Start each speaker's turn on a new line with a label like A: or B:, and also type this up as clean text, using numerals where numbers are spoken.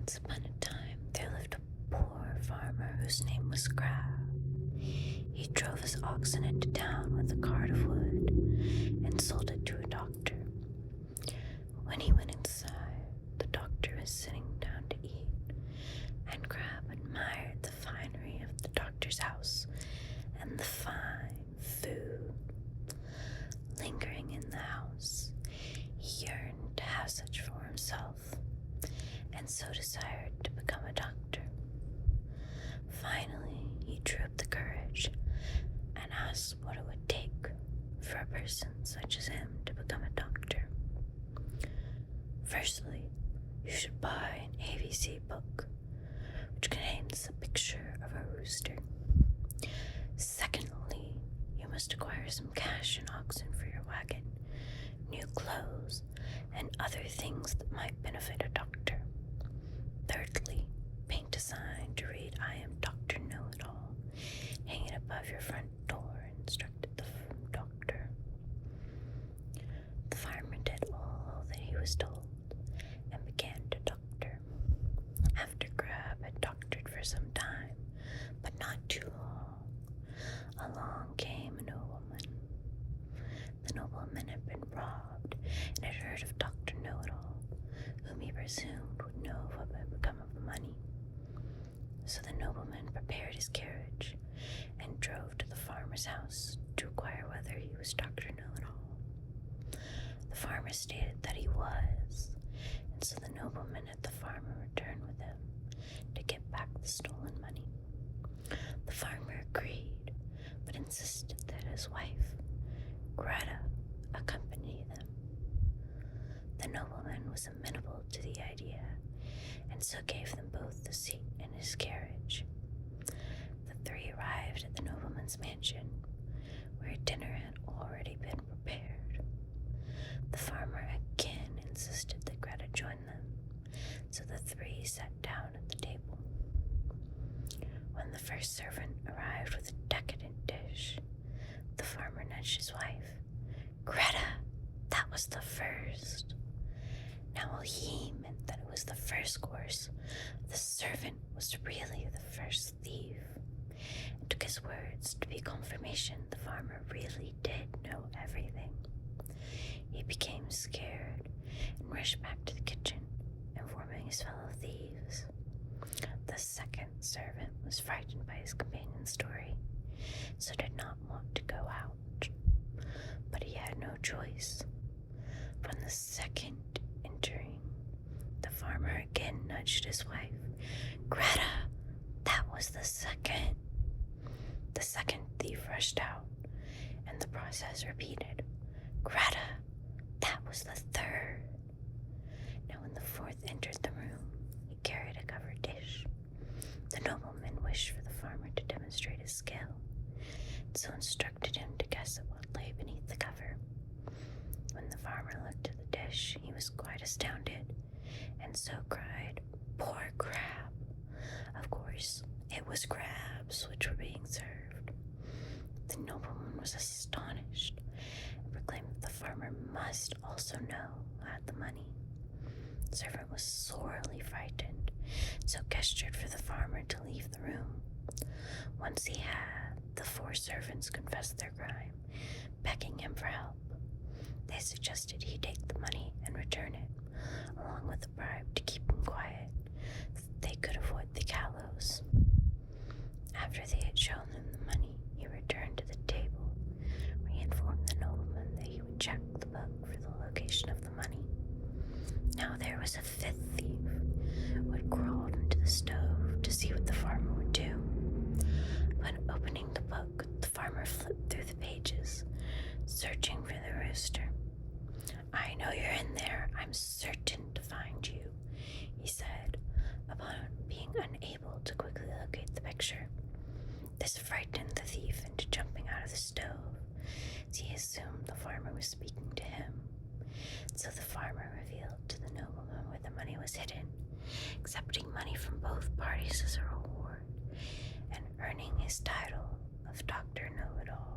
A: Once upon a time, there lived a poor farmer whose name was Crab. He drove his oxen into town with a cart of wood and sold it to a doctor. When he went inside, the doctor was sitting down to eat, and Crab admired the finery of the doctor's house and the fine food. Lingering in the house, he yearned to have such for himself, and so desired to become a doctor. Finally, he drew up the courage and asked what it would take for a person such as him to become a doctor. Firstly, you should buy an ABC book, which contains a picture of a rooster. Secondly, you must acquire some cash and oxen for your wagon, new clothes, and other things that might benefit a doctor. Thirdly, paint a sign to read, "I am Dr. Know-It-All." Hang it above your front door, instructed the doctor. The farmer did all that he was told and began to doctor. After Crab had doctored for some time, but not too long, along came a nobleman. The nobleman had been robbed and had heard of Dr. Know-It-All, whom he presumed would know what had become of the money. So the nobleman prepared his carriage and drove to the farmer's house to inquire whether he was Dr. Know-It-All. The farmer stated that he was, and so the nobleman had the farmer return with him to get back the stolen money. The farmer agreed, but insisted that his wife, Greta, accompany them. The nobleman was amenable to the idea, and so gave them both a seat in his carriage. The three arrived at the nobleman's mansion, where dinner had already been prepared. The farmer again insisted that Greta join them, so the three sat down at the table. When the first servant arrived with a decadent dish, the farmer nudged his wife. "Greta, that was the first." Now, while he meant that it was the first course, the servant was really the first thief, and took his words to be confirmation the farmer really did know everything. He became scared and rushed back to the kitchen, informing his fellow thieves. The second servant was frightened by his companion's story, so did not want to go out. But he had no choice. From the second entering, the farmer again nudged his wife. "Greta, that was the second." The second thief rushed out, and the process repeated. "Greta, that was the third." Now when the fourth entered the room, he carried a covered dish. The nobleman wished for the farmer to demonstrate his skill, and so instructed him to guess at what lay beneath the cover. When the farmer looked at the dish, he was quite astounded, and so cried, "Poor crab!" Of course, it was crabs which were being served. The nobleman was astonished, and proclaimed that the farmer must also know who had the money. The servant was sorely frightened, so gestured for the farmer to leave the room. Once he had, the four servants confessed their crime, begging him for help. They suggested he take the money and return it, along with a bribe to keep him quiet, so that they could avoid the gallows. After they had shown him the money, he returned to the table, where he informed the nobleman that he would check the book for the location of the money. Now there was a fifth thief who had crawled into the stove to see what the farmer would do. When opening the book, the farmer flipped through the pages, searching for the rooster. "I know you're in there. I'm certain to find you," he said, upon being unable to quickly locate the picture. This frightened the thief into jumping out of the stove, as he assumed the farmer was speaking to him. So the farmer revealed to the nobleman where the money was hidden, accepting money from both parties as a reward, and earning his title of Dr. Know-It-All.